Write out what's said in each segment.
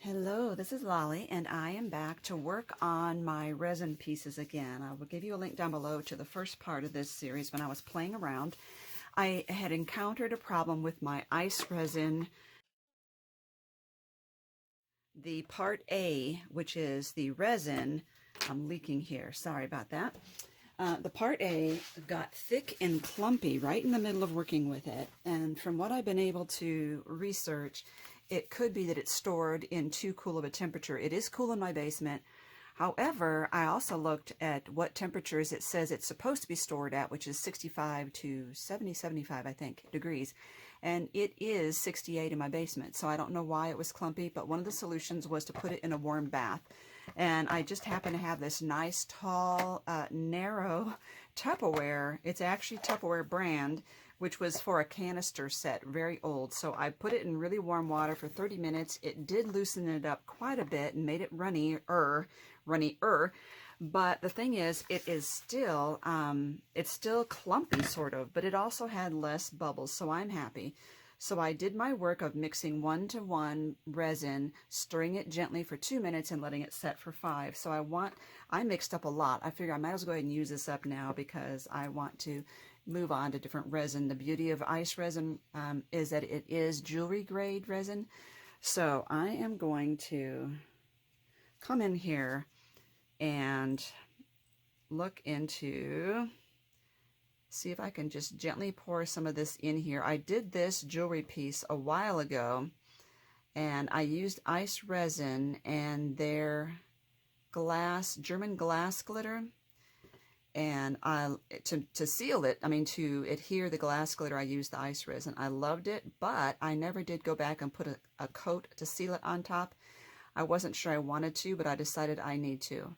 Hello, this is Lolly, and I am back to work on my resin pieces again. I will give you a link down below to the first part of this series. When I was playing around, I had encountered a problem with my ice resin. The part A, which is the resin, I'm leaking here, sorry about that. The part A got thick and clumpy right in the middle of working with it, and from what I've been able to research, it could be that it's stored in too cool of a temperature. It is cool in my basement. However, I also looked at what temperatures it says it's supposed to be stored at, which is 65 to 75, I think, degrees. And it is 68 in my basement, so I don't know why it was clumpy, but one of the solutions was to put it in a warm bath. And I just happen to have this nice, tall, narrow Tupperware. It's actually Tupperware brand, which was for a canister set, very old. So I put it in really warm water for 30 minutes. It did loosen it up quite a bit and made it runnier. But the thing is, it's still clumpy sort of, but it also had less bubbles, so I'm happy. So I did my work of mixing 1-to-1 resin, stirring it gently for 2 minutes and letting it set for 5. So I mixed up a lot. I figure I might as well go ahead and use this up now because I want to move on to different resin. The beauty of ice resin is that it is jewelry grade resin. So I am going to come in here and look into, see if I can just gently pour some of this in here. I did this jewelry piece a while ago, and I used ice resin and their German glass glitter. And to seal it, to adhere the glass glitter, I used the ice resin. I loved it, but I never did go back and put a coat to seal it on top. I wasn't sure I wanted to, but I decided I need to.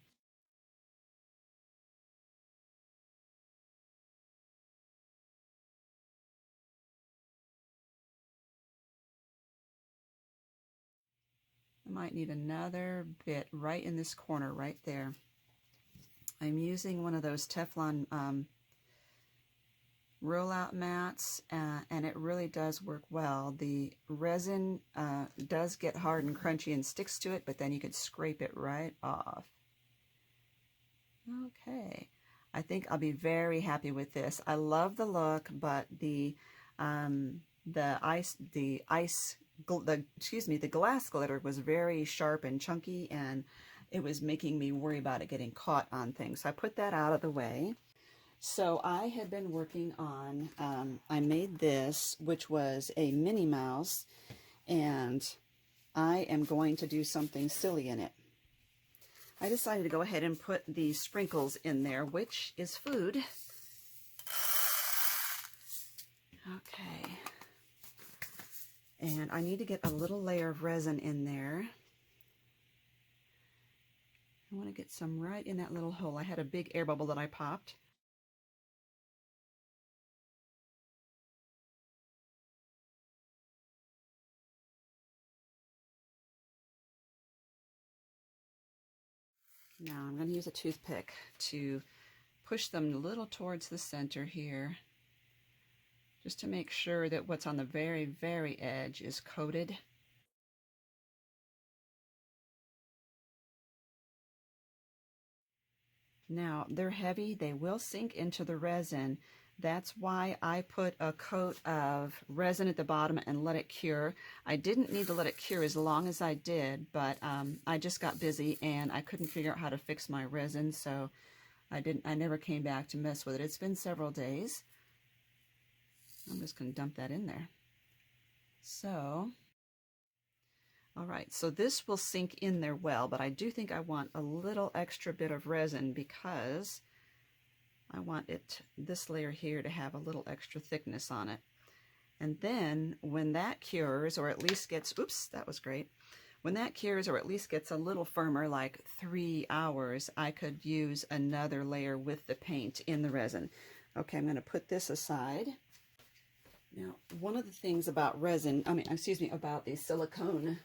I might need another bit right in this corner, right there. I'm using one of those Teflon rollout mats, and it really does work well. The resin does get hard and crunchy and sticks to it, but then you can scrape it right off. Okay, I think I'll be very happy with this. I love the look, but the glass glitter was very sharp and chunky, and it was making me worry about it getting caught on things. So I put that out of the way. So I had been working on, I made this, which was a Minnie Mouse, and I am going to do something silly in it. I decided to go ahead and put the sprinkles in there, which is food. Okay. And I need to get a little layer of resin in there. I want to get some right in that little hole. I had a big air bubble that I popped. Now I'm going to use a toothpick to push them a little towards the center here, just to make sure that what's on the very, very edge is coated. Now, they're heavy, they will sink into the resin. That's why I put a coat of resin at the bottom and let it cure. I didn't need to let it cure as long as I did, but I just got busy and I couldn't figure out how to fix my resin, so I never came back to mess with it. It's been several days. I'm just going to dump that in there. So, all right, so this will sink in there well, but I do think I want a little extra bit of resin because I want this layer here to have a little extra thickness on it. And then when that cures, or at least gets, oops, that was great. When that cures, or at least gets a little firmer, like 3 hours, I could use another layer with the paint in the resin. Okay, I'm going to put this aside. Now, one of the things about resin, about these silicone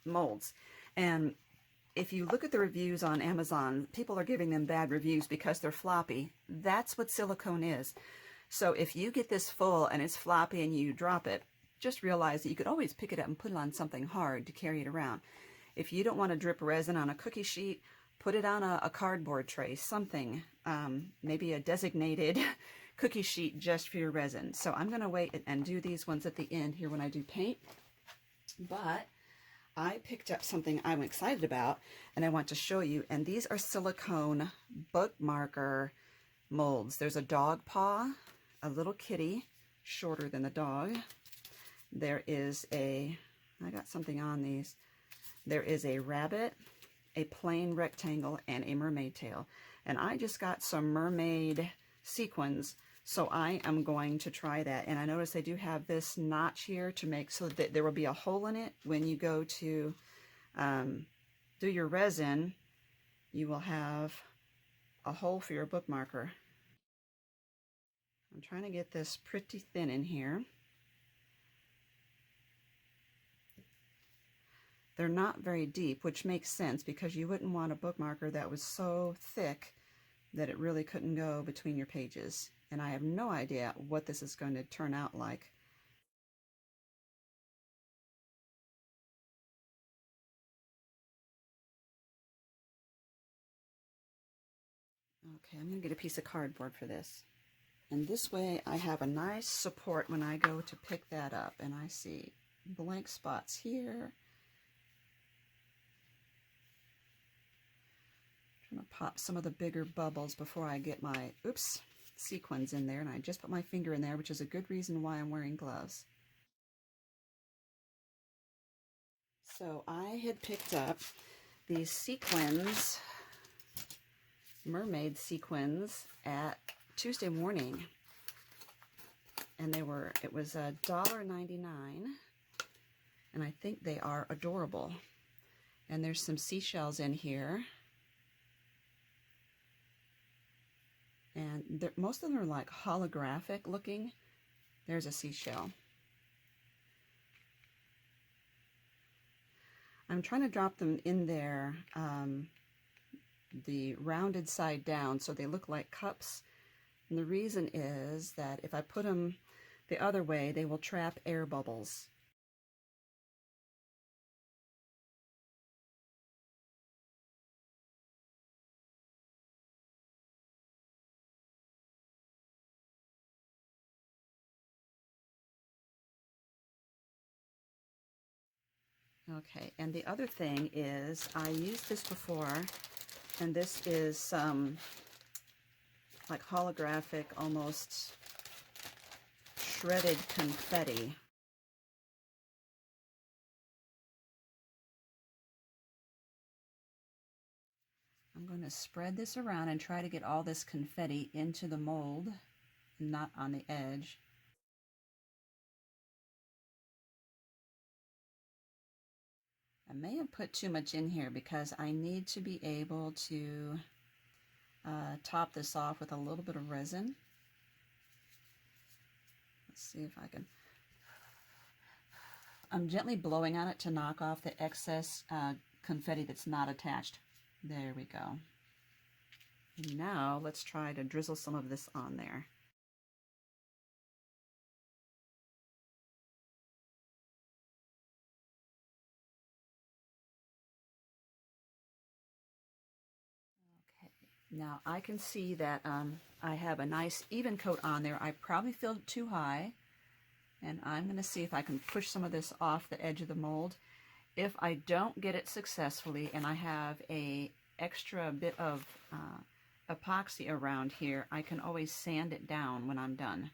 molds, and if you look at the reviews on Amazon, people are giving them bad reviews because they're floppy. That's what silicone is. So if you get this full and it's floppy and you drop it, just realized that you could always pick it up and put it on something hard to carry it around. If you don't want to drip resin on a cookie sheet, put it on a cardboard tray, something, maybe a designated cookie sheet just for your resin. So I'm going to wait and do these ones at the end here when I do paint. But I picked up something I'm excited about, and I want to show you. And these are silicone bookmarker molds. There's a dog paw, a little kitty, shorter than the dog. There is I got something on these. There is a rabbit, a plain rectangle, and a mermaid tail. And I just got some mermaid sequins, so I am going to try that. And I notice they do have this notch here to make so that there will be a hole in it when you go to do your resin. You will have a hole for your bookmarker. I'm trying to get this pretty thin in here. They're not very deep, which makes sense because you wouldn't want a bookmarker that was so thick that it really couldn't go between your pages. And I have no idea what this is going to turn out like. Okay, I'm going to get a piece of cardboard for this. And this way I have a nice support when I go to pick that up. And I see blank spots here. I'm going to pop some of the bigger bubbles before I get my, sequins in there. And I just put my finger in there, which is a good reason why I'm wearing gloves. So I had picked up these sequins, mermaid sequins, at Tuesday morning. And it was $1.99. And I think they are adorable. And there's some seashells in here. And most of them are like holographic looking. There's a seashell. I'm trying to drop them in there, the rounded side down, so they look like cups. And the reason is that if I put them the other way, they will trap air bubbles. Okay, and the other thing is, I used this before, and this is some like holographic, almost shredded confetti. I'm going to spread this around and try to get all this confetti into the mold, not on the edge. I may have put too much in here because I need to be able to top this off with a little bit of resin. Let's see if I can. I'm gently blowing on it to knock off the excess confetti that's not attached. There we go. And now let's try to drizzle some of this on there. Now I can see that I have a nice even coat on there. I probably filled it too high, and I'm going to see if I can push some of this off the edge of the mold. If I don't get it successfully and I have a extra bit of epoxy around here, I can always sand it down when I'm done.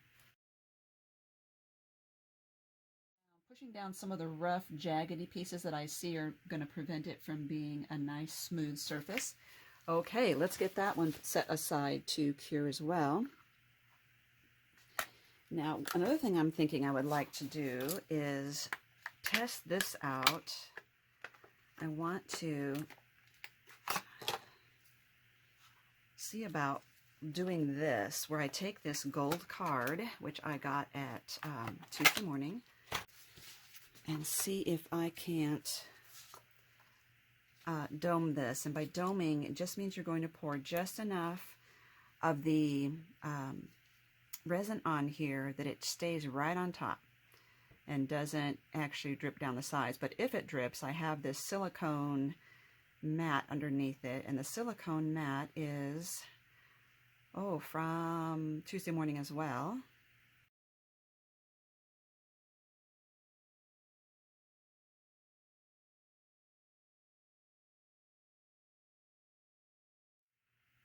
Pushing down some of the rough, jaggedy pieces that I see are going to prevent it from being a nice, smooth surface. Okay, let's get that one set aside to cure as well. Now, another thing I'm thinking I would like to do is test this out. I want to see about doing this, where I take this gold card, which I got at Tuesday morning, and see if I can't dome this. And by doming, it just means you're going to pour just enough of the resin on here that it stays right on top. and doesn't actually drip down the sides. But if it drips, I have this silicone mat underneath it, and the silicone mat is, oh, from Tuesday morning as well.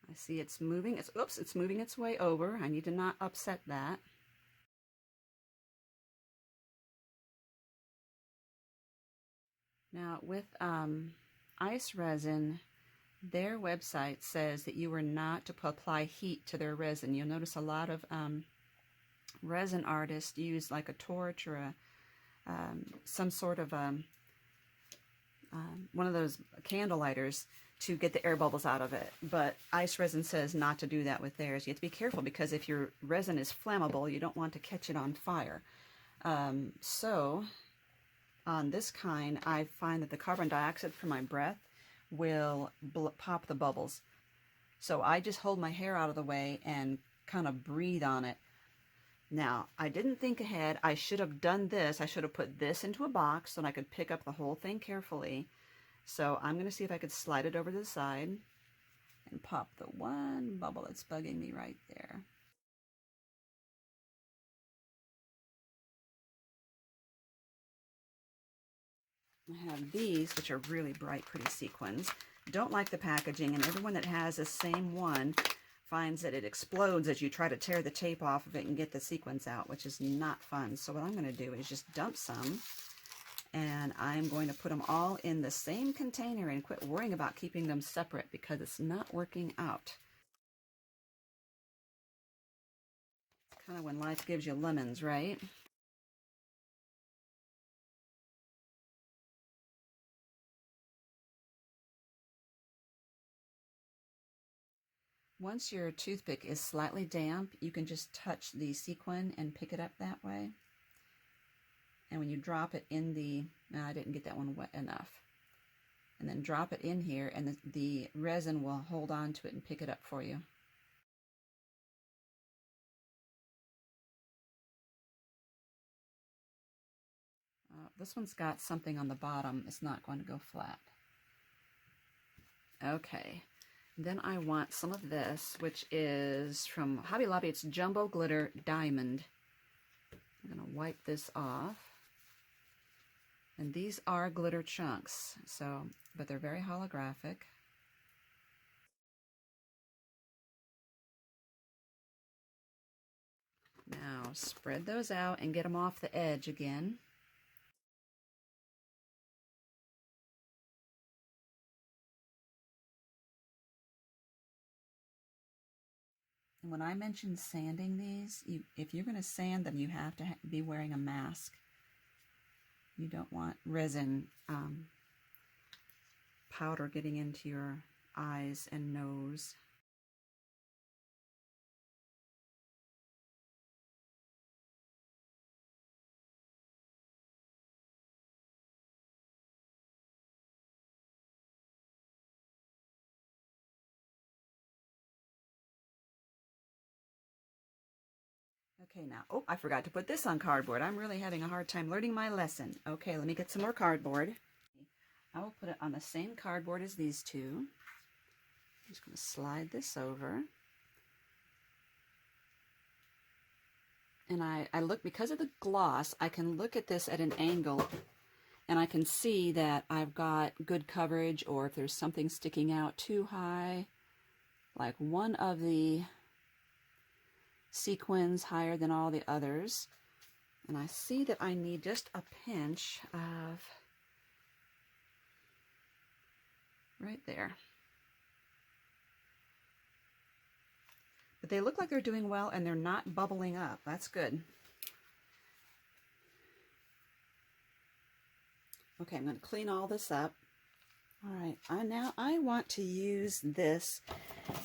I see it's moving. It's moving its way over. I need to not upset that. Now with ice resin, their website says that you are not to apply heat to their resin. You'll notice a lot of resin artists use like a torch or some sort of one of those candle lighters to get the air bubbles out of it. But ice resin says not to do that with theirs. You have to be careful, because if your resin is flammable, you don't want to catch it on fire. So on this kind, I find that the carbon dioxide from my breath will pop the bubbles. So I just hold my hair out of the way and kind of breathe on it. Now, I didn't think ahead. I should have done this. I should have put this into a box so I could pick up the whole thing carefully. So I'm going to see if I could slide it over to the side and pop the one bubble that's bugging me right there. I have these, which are really bright, pretty sequins. Don't like the packaging, and everyone that has the same one finds that it explodes as you try to tear the tape off of it and get the sequins out, which is not fun. So what I'm going to do is just dump some, and I'm going to put them all in the same container and quit worrying about keeping them separate, because it's not working out. It's kind of when life gives you lemons, right? Once your toothpick is slightly damp, you can just touch the sequin and pick it up that way. And when you drop it in the, no, I didn't get that one wet enough. And then drop it in here, and the resin will hold on to it and pick it up for you. This one's got something on the bottom. It's not going to go flat. Okay. Then I want some of this, which is from Hobby Lobby. It's Jumbo Glitter Diamond. I'm going to wipe this off. And these are glitter chunks, but they're very holographic. Now spread those out and get them off the edge again. And when I mention sanding these, if you're going to sand them, you have to be wearing a mask. You don't want resin powder getting into your eyes and nose. Okay, now, oh, I forgot to put this on cardboard. I'm really having a hard time learning my lesson. Okay, let me get some more cardboard. I will put it on the same cardboard as these two. I'm just going to slide this over. And I look, because of the gloss, I can look at this at an angle, and I can see that I've got good coverage, or if there's something sticking out too high, like one of the sequins higher than all the others. And I see that I need just a pinch of right there. But they look like they're doing well, and they're not bubbling up. That's good. Okay, I'm going to clean all this up. All right, now I want to use this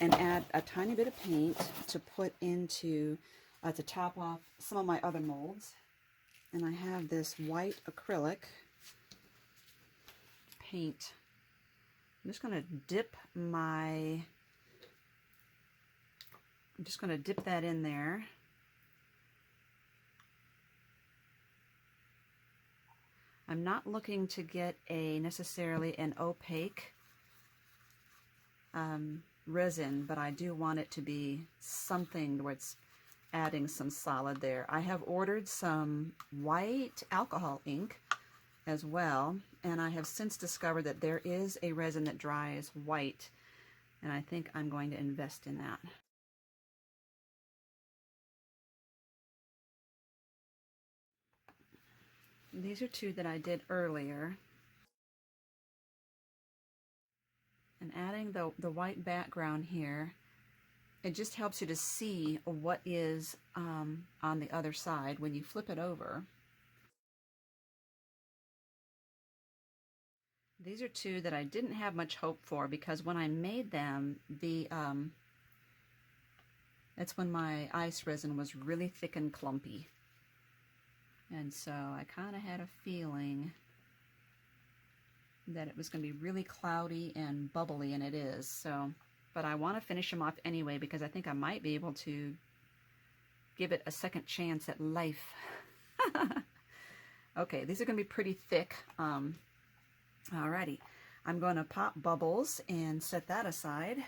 and add a tiny bit of paint to put into, to top off some of my other molds. And I have this white acrylic paint. I'm just going to dip that in there. I'm not looking to get necessarily an opaque resin, but I do want it to be something where it's adding some solid there. I have ordered some white alcohol ink as well, and I have since discovered that there is a resin that dries white, and I think I'm going to invest in that. These are two that I did earlier. And adding the white background here, it just helps you to see what is on the other side when you flip it over. These are two that I didn't have much hope for, because when I made them, that's when my ice resin was really thick and clumpy. And so I kind of had a feeling that it was going to be really cloudy and bubbly, and it is. So, but I want to finish them off anyway, because I think I might be able to give it a second chance at life. Okay, these are going to be pretty thick. Alrighty, I'm going to pop bubbles and set that aside.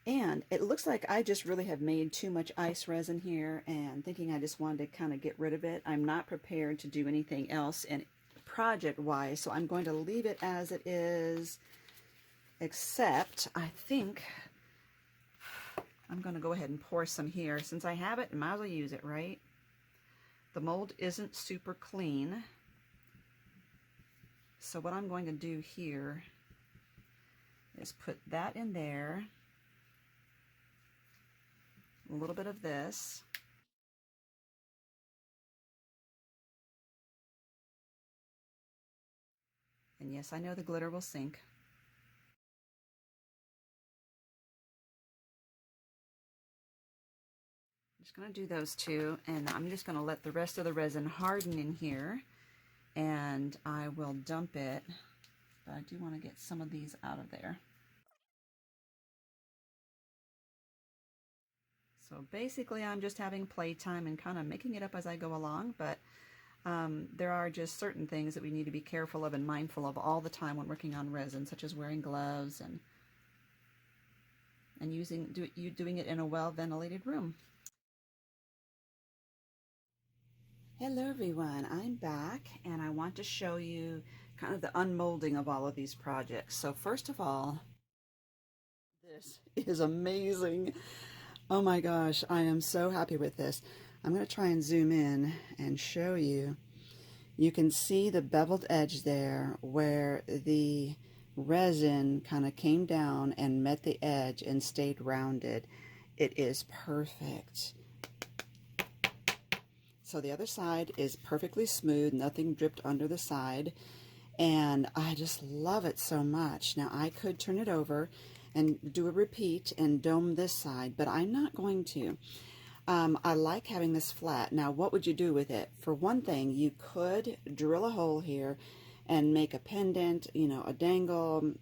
And it looks like I just really have made too much ice resin here, and thinking I just wanted to kind of get rid of it. I'm not prepared to do anything else in project-wise, so I'm going to leave it as it is, except I think I'm going to go ahead and pour some here. Since I have it, I might as well use it, right? The mold isn't super clean, so what I'm going to do here is put that in there, a little bit of this, and yes, I know the glitter will sink. I'm just going to do those two, and I'm just going to let the rest of the resin harden in here, and I will dump it, but I do want to get some of these out of there. So basically I'm just having playtime and kind of making it up as I go along, but there are just certain things that we need to be careful of and mindful of all the time when working on resin, such as wearing gloves and doing it in a well-ventilated room. Hello everyone, I'm back, and I want to show you kind of the unmolding of all of these projects. So first of all, this is amazing. Oh my gosh, I am so happy with this. I'm going to try and zoom in and show you. You can see the beveled edge there where the resin kind of came down and met the edge and stayed rounded. It is perfect. So the other side is perfectly smooth, nothing dripped under the side, and I just love it so much. Now I could turn it over and do a repeat and dome this side, but I'm not going to. I like having this flat. Now what would you do with it? For one thing, you could drill a hole here and make a pendant, you know, a dangle.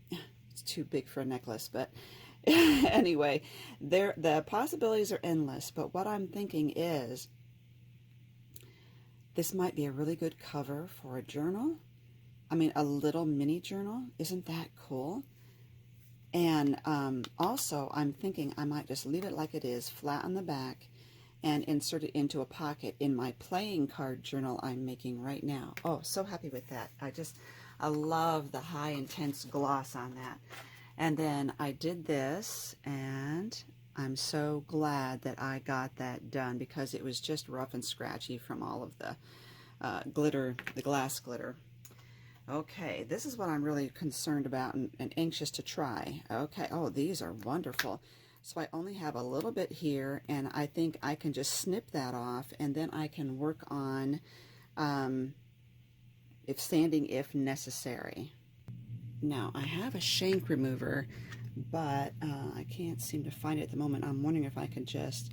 It's too big for a necklace, but anyway, the possibilities are endless. But what I'm thinking is, this might be a really good cover for a journal. I mean, a little mini journal. Isn't that cool? And also, I'm thinking I might just leave it like it is, flat on the back, and insert it into a pocket in my playing card journal I'm making right now. Oh, so happy with that. I love the high intense gloss on that. And then I did this, and I'm so glad that I got that done, because it was just rough and scratchy from all of the glitter, the glass glitter. Okay, this is what I'm really concerned about and anxious to try. Okay, oh, these are wonderful. So I only have a little bit here, and I think I can just snip that off, and then I can work on sanding if necessary. Now, I have a shank remover, but I can't seem to find it at the moment. I'm wondering if I could just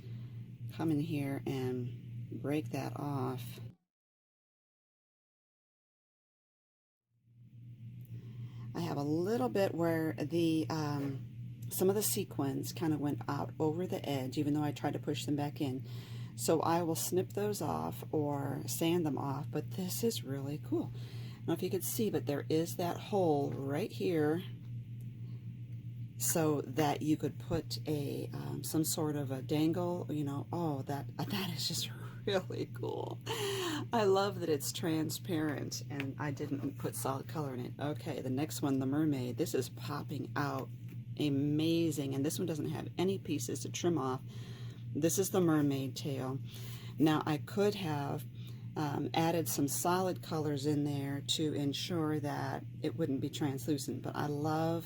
come in here and break that off. I have a little bit where the some of the sequins kind of went out over the edge, even though I tried to push them back in. So I will snip those off or sand them off, but this is really cool. I don't know if you could see, but there is that hole right here so that you could put a some sort of a dangle, you know. Oh, that is just really cool. I love that it's transparent and I didn't put solid color in it. Okay, the next one, the mermaid. This is popping out amazing, and this one doesn't have any pieces to trim off. This is the mermaid tail. Now I could have added some solid colors in there to ensure that it wouldn't be translucent, but I love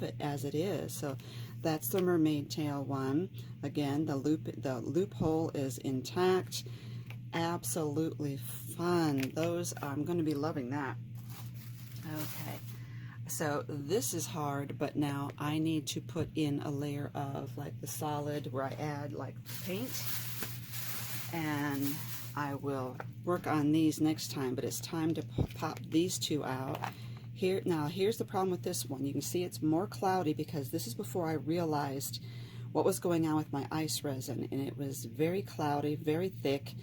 it as it is. So that's the mermaid tail one. Again, the loophole is intact. Absolutely fun. Those, I'm going to be loving that. Okay, so this is hard, but now I need to put in a layer of like the solid where I add like paint, and I will work on these next time, but it's time to pop these two out. Here, now here's the problem with this one. You can see it's more cloudy because this is before I realized what was going on with my ice resin, and it was very cloudy, very thick,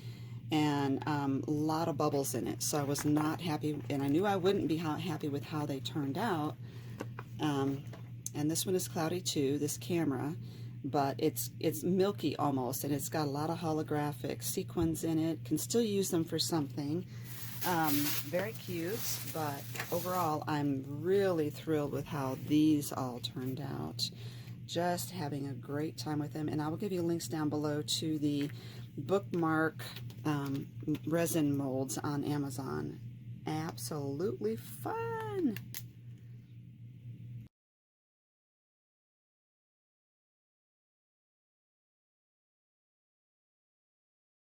and a lot of bubbles in it. So I was not happy, and I knew I wouldn't be happy with how they turned out. And this one is cloudy too, this camera, but it's milky almost, and it's got a lot of holographic sequins in it. Can still use them for something. Very cute, but overall I'm really thrilled with how these all turned out. Just having a great time with them, and I will give you links down below to the bookmark resin molds on Amazon. Absolutely fun!